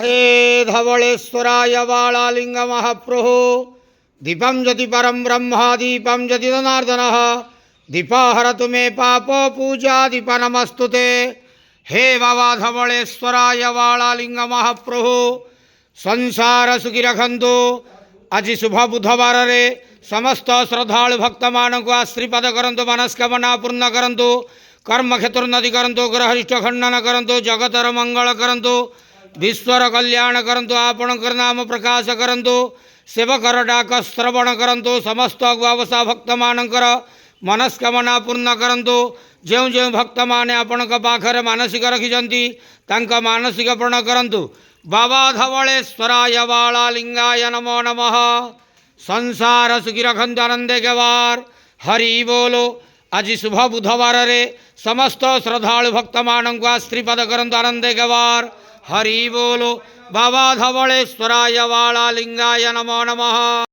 हे धवलेश्वराय वालालिंग महाप्रभु दीपं ज्योति परम ब्रह्म दीपं ज्योति जनार्दनः दीपहरतु मे पाप पूजा दीप नमस्तुते। हे बाबा धवलेश्वराय वालालिंग महाप्रभु संसार सुखी रखंतु। आज शुभ बुधवार रे समस्त श्रद्धालु भक्त मान को आशीर्वाद करंतु, मनस्कामना पूर्ण करंतु, कर्म क्षेत्र उन्नति करंतु, ग्रहरिष्ठ खंडन करंतु, जगतर मंगल करंतु, विश्वर कल्याण करंतु, आपणकर नाम प्रकाश करंतु, सेवकर डाक श्रवण करंतु, समस्त अगुआवसा भक्त मानकर मनस्कामना पूर्ण करंतु। जो जो भक्त माने आपण पाखरे मानसिक रखिजंती तांका मानसिक पूर्ण करंतु। बाबा धवलेश्वराय वालालिंगाय नमो नमः। संसार सुखी रखंतु, आनंदे गवार हरि बोलो। आज शुभ बुधवार रे समस्त श्रद्धालु भक्त मान को आशीर्वाद करंतु, आनंदे गवार हरि बोलो। बाबा धवलेश्वराय वालालिंगाय नमो नमः।